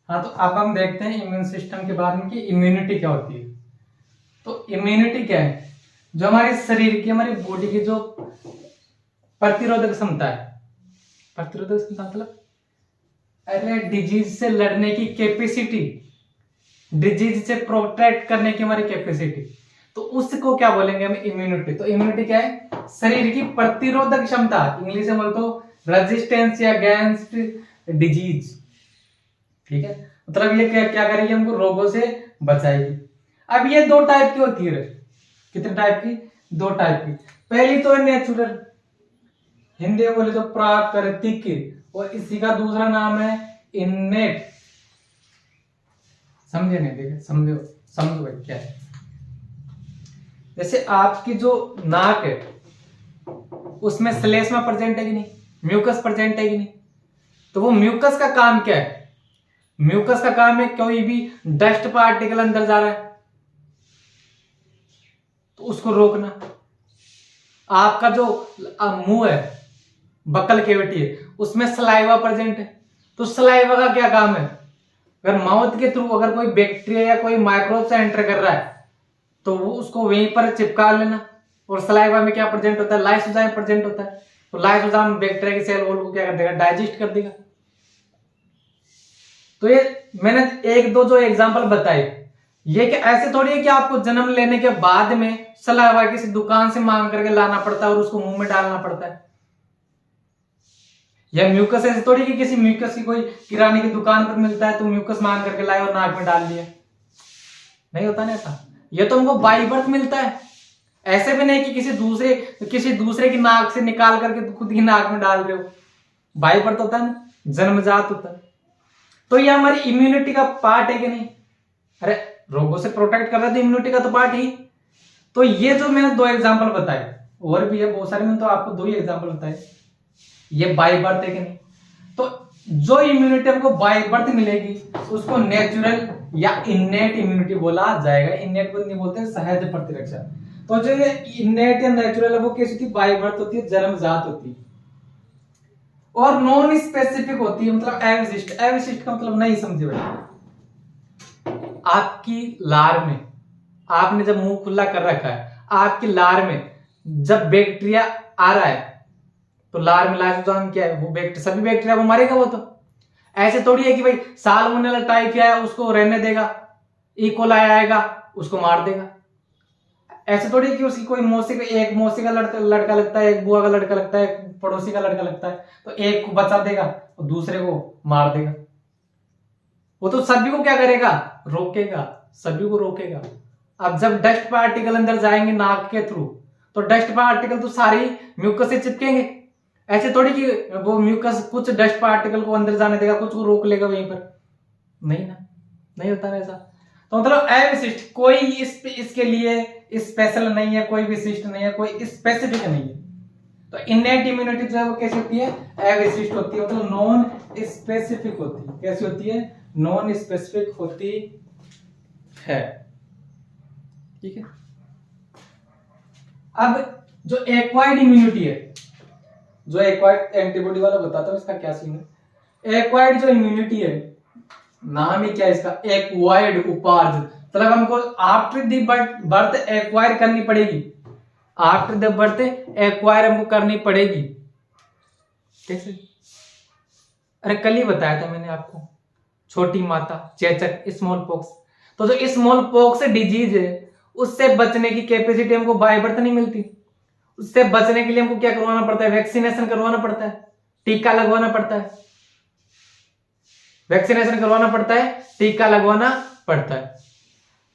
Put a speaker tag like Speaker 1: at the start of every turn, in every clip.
Speaker 1: हाँ, तो अब हम देखते हैं इम्यून सिस्टम के बारे में कि इम्यूनिटी क्या होती है। तो इम्यूनिटी क्या है? जो हमारे शरीर की, हमारी बॉडी की जो प्रतिरोधक क्षमता है। प्रतिरोधक क्षमता मतलब अरे डिजीज से लड़ने की कैपेसिटी, डिजीज से प्रोटेक्ट करने की हमारी कैपेसिटी, तो उसको क्या बोलेंगे हम? इम्यूनिटी। तो इम्यूनिटी क्या है? शरीर की प्रतिरोधक क्षमता, इंग्लिश में बोल तो रेजिस्टेंस या अगेंस्ट डिजीज। ठीक है, मतलब ये क्या क्या करेगी? हमको रोगों से बचाएगी। अब ये दो टाइप की होती है। कितने टाइप की? दो टाइप की। पहली तो है नेचुरल, हिंदी में बोले तो प्राकृतिक, और इसी का दूसरा नाम है इन्नेट। समझे नहीं? देखे, समझो समझो भाई क्या है। जैसे आपकी जो नाक है उसमें श्लेष्मा प्रेजेंट है कि नहीं, म्यूकस प्रेजेंट है कि नहीं? तो वो म्यूकस का काम क्या है? म्यूकस का काम है कोई भी डस्ट पार्टिकल अंदर जा रहा है तो उसको रोकना। आपका जो मुंह है, बकल कैविटी है, उसमें सलाइवा प्रेजेंट है, तो सलाइवा का क्या काम है? अगर माउथ के थ्रू अगर कोई बैक्टीरिया या कोई माइक्रोब से एंटर कर रहा है तो वो उसको वहीं पर चिपका लेना। और सलाइवा में क्या प्रेजेंट होता है? लाइसोजाइम प्रेजेंट होता है। तो लाइसोजाइम बैक्टीरिया की सेल वॉल को क्या कर देगा? डाइजेस्ट कर देगा। तो ये मैंने एक दो जो एग्जांपल बताए, ये कि ऐसे थोड़ी है कि आपको जन्म लेने के बाद में सलाइवा किसी दुकान से मांग करके लाना पड़ता है और उसको मुंह में डालना पड़ता है। या म्यूकस ऐसे थोड़ी कि किसी म्यूकस की कोई किराने की दुकान पर मिलता है तो म्यूकस मांग करके लाए और नाक में डाल लिया। नहीं होता ना ऐसा। ये तो हमको बाई बर्थ मिलता है। ऐसे भी नहीं कि किसी दूसरे की नाक से निकाल करके खुद की नाक में डाल रहे हो। बाई बर्थ होता है ना, जन्मजात होता है। तो ये हमारी इम्यूनिटी का पार्ट है कि नहीं? अरे रोगों से प्रोटेक्ट कर रहा है तो इम्यूनिटी का तो पार्ट ही। तो ये जो मैंने दो एग्जांपल बताए, और भी है बहुत सारे, मैंने तो आपको दो ही एग्जांपल बताए, ये बाय बर्थ है कि नहीं? तो जो इम्यूनिटी हमको बाय बर्थ मिलेगी उसको नेचुरल या इन्नेट इम्यूनिटी बोला जाएगा। इन्नेट को नहीं बोलते, सहज प्रतिरक्षा। तो जो ये इन्नेट या नेचुरल है वो कैसी होती है? बाय बर्थ होती है, जन्मजात होती है। और नॉन स्पेसिफिक होती है, मतलब अविशिष्ट। अविशिष्ट का मतलब नहीं समझे भाई। आपकी लार में, आपने जब मुंह खुला कर रखा है, आपकी लार में जब बैक्टीरिया आ रहा है तो लार में लाइसोजाइम क्या है? वो बैक्टीरिया, सभी बैक्टीरिया वो मरेगा। वो तो ऐसे थोड़ी है कि भाई साल्मोनेला टाइफी आया उसको रहने देगा, इकोलाई आएगा उसको मार देगा। ऐसे थोड़ी कि उसकी कोई एक मौसी का लड़का लगता है, एक बुआ का लड़का लगता है, एक पड़ोसी का लड़का लगता है, तो एक को बचा देगा और दूसरे को मार देगा। वो तो सभी को क्या करेगा? रोकेगा, सभी को रोकेगा। अब जब डस्ट पार्टिकल अंदर जाएंगे नाक के थ्रू तो डस्ट पार्टिकल तो सारी म्यूकस से चिपकेंगे। ऐसे थोड़ी कि वो म्यूकस कुछ डस्ट पार्टिकल को अंदर जाने देगा, कुछ को रोक लेगा वहीं पर। नहीं ना, नहीं होता ऐसा। तो मतलब अविशिष्ट, कोई इसके लिए स्पेशल नहीं है, कोई विशिष्ट नहीं है, कोई स्पेसिफिक नहीं है। तो इनेट इम्यूनिटी जो है वो कैसी होती है? अविशिष्ट होती है, मतलब नॉन स्पेसिफिक होती है। कैसी होती है? नॉन स्पेसिफिक होती है। ठीक है। अब जो एक्वायर्ड इम्यूनिटी है, जो एक्वायर्ड एंटीबॉडी वाला बताता हूं इसका क्या सीन है। एक्वायर्ड जो इम्यूनिटी है, नाम ही क्या है इसका? एक्वायर्ड, उपार्जित। मतलब हमको आफ्टर द बर्थ एक्वायर करनी पड़ेगी। आफ्टर द बर्थ एक्वायर हमको करनी पड़ेगी। कैसे? अरे कल ही बताया था मैंने आपको, छोटी माता, चेचक, स्मॉल पॉक्स। तो जो स्मॉल पॉक्स डिजीज है उससे बचने की कैपेसिटी हमको बाय बर्थ नहीं मिलती। उससे बचने के लिए हमको क्या करवाना पड़ता है? वैक्सीनेशन करवाना पड़ता है, टीका लगवाना पड़ता है। वैक्सीनेशन करवाना पड़ता है, टीका लगवाना पड़ता है।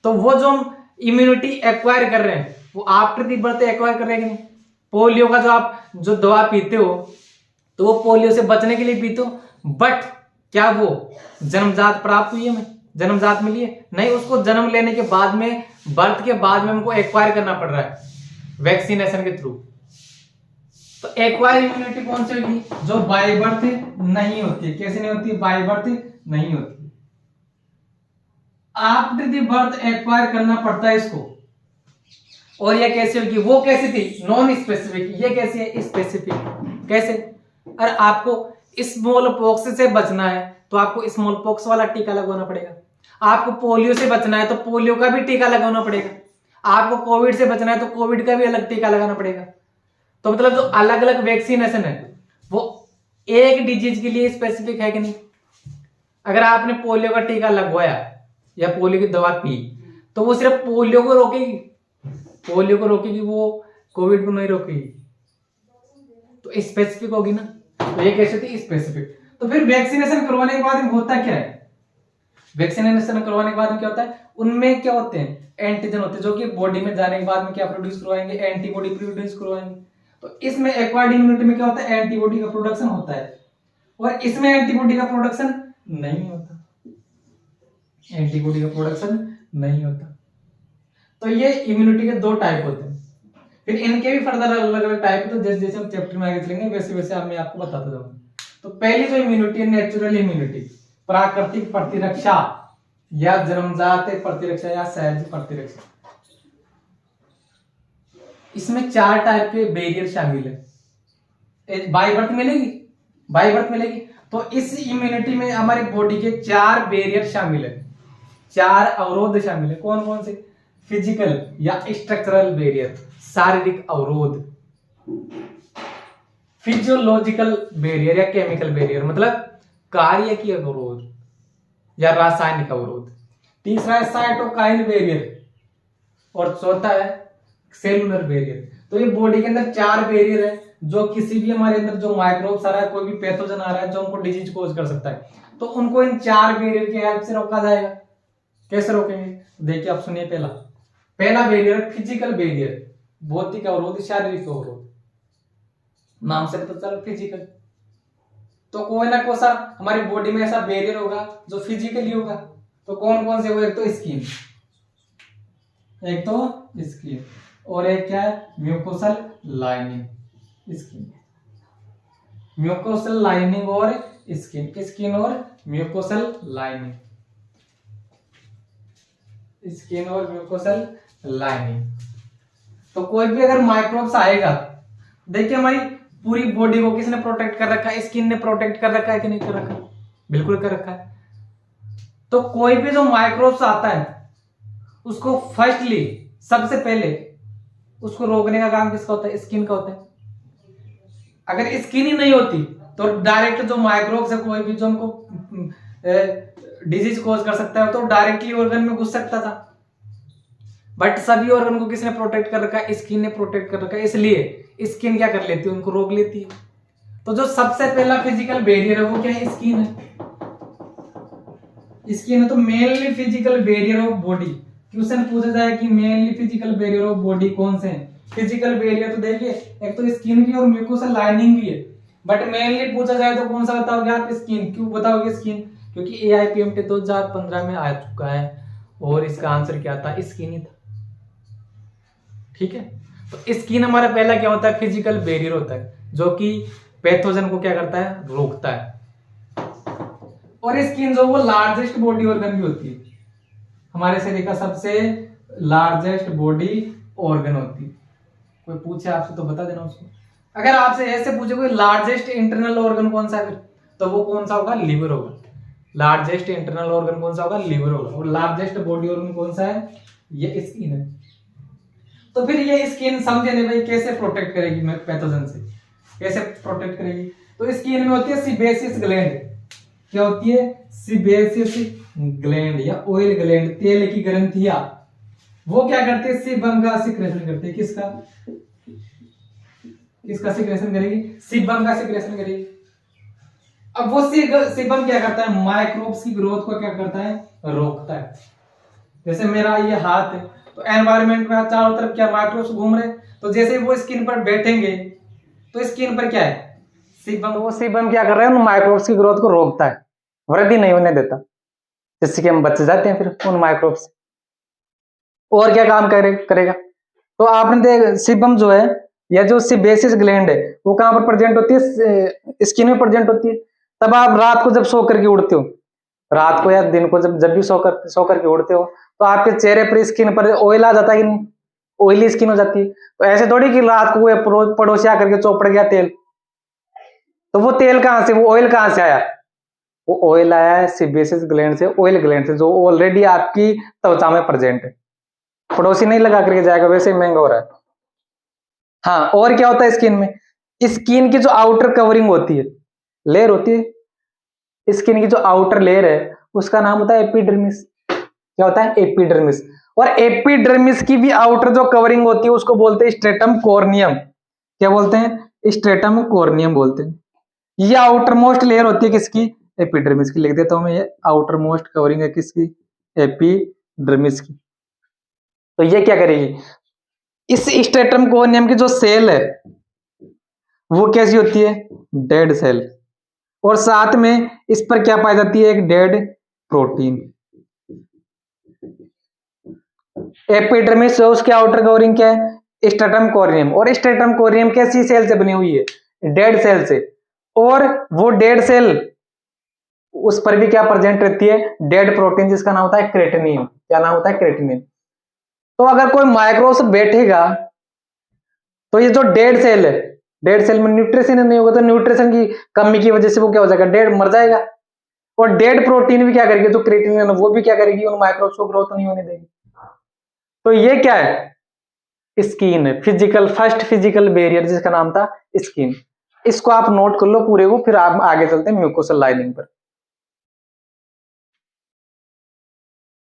Speaker 1: तो वो जो हम इम्यूनिटी एक्वायर कर रहे हैं वो आफ्टर दी बर्थ एक्वायर कर रहे हैं कि नहीं? पोलियो का जो आप जो दवा पीते हो तो वो पोलियो से बचने के लिए पीते हो, बट क्या वो जन्मजात प्राप्त हुई है? हमें जन्मजात मिली है? नहीं, उसको जन्म लेने के बाद में, बर्थ के बाद में हमको एक्वायर करना पड़ रहा है वैक्सीनेशन के थ्रू। तो एक्वायर इम्यूनिटी कौन सी होगी? जो बाय बर्थ नहीं होती है। कैसे नहीं होती? बाय बर्थ नहीं होती, आफ्टर द बर्थ एक्वायर करना पड़ता है इसको। और ये कैसे होगी? वो कैसी थी? Non specific. ये कैसी है? स्पेसिफिक। कैसे? अरे आपको स्मॉल पॉक्स से बचना है तो आपको स्मॉल पॉक्स वाला टीका लगवाना पड़ेगा। आपको पोलियो से बचना है तो पोलियो का भी टीका लगाना पड़ेगा। आपको कोविड से बचना है तो कोविड का भी अलग टीका लगाना पड़ेगा। तो मतलब जो अलग अलग वैक्सीनेशन है वो एक डिजीज के लिए स्पेसिफिक है कि नहीं। अगर आपने पोलियो का टीका लगवाया या पोलियो की दवा पी तो वो सिर्फ पोलियो को रोकेगी, पोलियो को रोकेगी, वो कोविड को नहीं रोकेगी। तो स्पेसिफिक होगी ना, तो ये कैसे थी स्पेसिफिक। तो फिर वैक्सीनेशन करवाने के बाद होता क्या है, वैक्सीनेशन करवाने के बाद क्या होता है, उनमें क्या होते हैं एंटीजन होते हैं जो कि बॉडी में जाने के बाद में क्या प्रोड्यूस करवाएंगे, एंटीबॉडी प्रोड्यूस करवाएंगे। तो इसमें एक्वायर्ड इम्यूनिटी में क्या होता है, एंटीबॉडी का प्रोडक्शन होता है, और इसमें एंटीबॉडी का प्रोडक्शन नहीं होता, एंटीबॉडी का प्रोडक्शन नहीं होता। तो ये इम्यूनिटी के दो टाइप होते हैं। फिर इनके भी फर्दर अलग अलग टाइप, तो जैसे जैसे हम चैप्टर में आगे चलेंगे वैसे वैसे मैं आपको बताता जाऊंगा। तो पहली जो इम्यूनिटी है नेचुरल इम्यूनिटी, प्राकृतिक प्रतिरक्षा या जन्मजात प्रतिरक्षा या सहज प्रतिरक्षा। इसमें 4 टाइप के बैरियर शामिल है। बाय बर्थ मिलेगी, बाय बर्थ मिलेगी। तो इस इम्यूनिटी में हमारी बॉडी के 4 बैरियर शामिल है, 4 अवरोध शामिल है। कौन कौन से, फिजिकल या स्ट्रक्चरल बैरियर, शारीरिक अवरोध, फिजियोलॉजिकल बैरियर या केमिकल बैरियर मतलब कार्य की अवरोध या रासायनिक अवरोध, तीसरा है साइटोकाइन बैरियर, और चौथा है सेलुलर बैरियर। तो ये बॉडी के अंदर 4 बैरियर है जो किसी भी हमारे अंदर जो माइक्रोब्स आ रहा है, कोई भी पैथोजन आ रहा है जो उनको डिजीज कोज कर सकता है, तो उनको इन 4 बैरियर की हेल्प से रोका जाएगा। कैसे रोकेंगे, देखिए आप सुनिए। पहला बैरियर फिजिकल बैरियर, भौतिक अवरोध, शारीरिक अवरोध, नाम से पता चला फिजिकल। तो कोई ना कोई सा हमारी बॉडी में ऐसा बैरियर होगा जो फिजिकली होगा। तो कौन कौन से, वो एक तो स्किन, एक तो स्किन, और एक क्या है mucosal lining, skin, mucosal lining और स्किन, स्किन और म्यूकोसल लाइनिंग, स्किन और म्यूकोसल लाइनिंग। तो कोई भी अगर माइक्रोब्स आएगा, देखिए हमारी पूरी बॉडी को किसने प्रोटेक्ट कर रखा है, स्किन ने प्रोटेक्ट कर रखा है कि नहीं कर रखा, बिल्कुल कर रखा है। तो कोई भी जो माइक्रोब्स आता है उसको फर्स्टली सबसे पहले उसको रोकने का काम किसका होता है, स्किन का होता है। अगर स्किन ही नहीं होती तो डायरेक्ट जो माइक्रोब्स है कोई भी जो उनको डिजीज कॉज कर सकता है तो डायरेक्टली ऑर्गन में घुस सकता था। बट सभी ऑर्गन को किसने प्रोटेक्ट कर रखा है, स्किन ने प्रोटेक्ट कर रखा है, इसलिए स्किन क्या कर लेती है, उनको रोक लेती है। तो जो सबसे पहला फिजिकल बैरियर है वो क्या है, स्किन है। स्किन है तो mainly physical barrier of body. Question पूछा जाए कि mainly physical barrier of body कौन से हैं, फिजिकल बैरियर तो देखिए एक तो स्किन भी और म्यूकोसल लाइनिंग भी है, बट मेनली पूछा जाए तो कौन सा बताओगे आप, स्किन। क्यों बताओगे स्किन, क्योंकि AIPMT 2015 में आ चुका है और इसका आंसर क्या था, स्किन ही था। ठीक है, तो स्किन हमारा पहला क्या होता है, फिजिकल बैरियर होता है जो कि पैथोजन को क्या करता है, रोकता है। और स्किन जो वो लार्जेस्ट बॉडी ऑर्गन भी होती है, हमारे शरीर का सबसे लार्जेस्ट बॉडी ऑर्गन होती है। कोई पूछे आपसे तो बता देना उसको। अगर आपसे ऐसे पूछे कोई लार्जेस्ट इंटरनल ऑर्गन कौन सा है, तो वो कौन सा होगा, लिवर होगा। लार्जेस्ट इंटरनल ऑर्गन कौन सा होगा, लिवर होगा। और लार्जेस्ट बॉडी ऑर्गन कौन सा है, ये स्किन है। तो फिर ये स्किन समझे नहीं भाई कैसे प्रोटेक्ट करेगी पैथोजन से, कैसे प्रोटेक्ट करेगी। तो स्किन में होती है सीबेसियस ग्लैंड। क्या होती है, सीबेसियस ग्लैंड या ऑयल ग्लैंड, तेल की ग्रंथियां। वो क्या करते हैं, सीबम का सिक्रेशन करते हैं। किसका, किसका सिक्रेशन करेगी, सीबम का सिक्रेशन करेगी। अब वो सीबम क्या करता है, माइक्रोब्स की ग्रोथ को क्या करता है, रोकता है। जैसे मेरा ये हाथ है तो एनवायरनमेंट में चारों तरफ क्या माइक्रोब्स घूम रहे, तो जैसे वो स्किन पर बैठेंगे तो स्किन पर क्या है, सीबम। वो सीबम क्या कर रहा है, उन माइक्रोब्स की ग्रोथ को रोकता है, वृद्धि नहीं होने देता, जिससे कि हम बच जाते हैं फिर उन माइक्रोब्स। और क्या काम करेगा, तो आपने देख सीबम जो है या जो सीबेसियस ग्लैंड है वो कहां पर प्रेजेंट होती है, स्किन में प्रेजेंट होती है। तब आप रात को जब सो करके उड़ते हो, रात को या दिन को जब भी सो करके उड़ते हो, तो आपके चेहरे पर स्किन पर ऑयल आ जाता है कि नहीं, ऑयली स्किन हो जाती है। तो ऐसे थोड़ी कि रात को पड़ोसी आकर के चौपड़ गया तेल, तो वो तेल कहां से, वो ऑयल कहां से आया, वो ऑयल आया है सीबेसियस ग्लैंड से, ऑयल ग्लैंड से, जो ऑलरेडी आपकी त्वचा में प्रेजेंट है। पड़ोसी नहीं लगा करके जाएगा, वैसे ही महंगा हो रहा है। हाँ, और क्या होता है स्किन में, स्किन की जो आउटर कवरिंग होती है, लेयर होती है, स्किन की जो आउटर लेयर है उसका नाम होता है एपिडर्मिस। क्या होता है? एपिडर्मिस। और एपिडर्मिस की भी आउटर जो कवरिंग होती है उसको बोलते हैं स्ट्रेटम कॉर्नियम। क्या बोलते हैं? स्ट्रेटम कॉर्नियम बोलते हैं। ये आउटर मोस्ट लेयर होती है किसकी? एपिडर्मिस की। लिख देता हूं मैं, ये आउटर मोस्ट कवरिंग है किसकी? एपिडर्मिस की। तो ये क्या करेगी, इस स्ट्रेटम कॉर्नियम की जो सेल है वो कैसी होती है? Dead cell. और साथ में इस पर क्या पाई जाती है? एक डेड प्रोटीन। एपिडर्मिस है, उसके आउटर कवरिंग क्या है? स्ट्रेटम कोरियम। और स्ट्रेटम कोरियम कैसी सेल से बनी हुई है? डेड सेल से। और वो डेड सेल, उस पर भी क्या प्रेजेंट रहती है? डेड प्रोटीन, जिसका नाम होता है क्रेटिनिन। क्या नाम होता है? क्रेटिनिन। तो अगर कोई माइक्रोब बैठेगा तो ये जो डेड सेल है, डेड सेल में न्यूट्रिशन नहीं होगा, तो न्यूट्रिशन की कमी की वजह से वो क्या हो जाएगा? डेड, मर जाएगा। और डेड प्रोटीन भी क्या करेगी? जो क्रेटिनिन है वो भी क्या करेगी? उन माइक्रोब्स को ग्रोथ नहीं होने देगी। तो ये क्या है? स्किन है, फिजिकल, फर्स्ट फिजिकल बैरियर जिसका नाम था स्किन। इसको आप नोट कर लो पूरे को, फिर आप आगे चलते हैं म्यूकोसल लाइनिंग पर।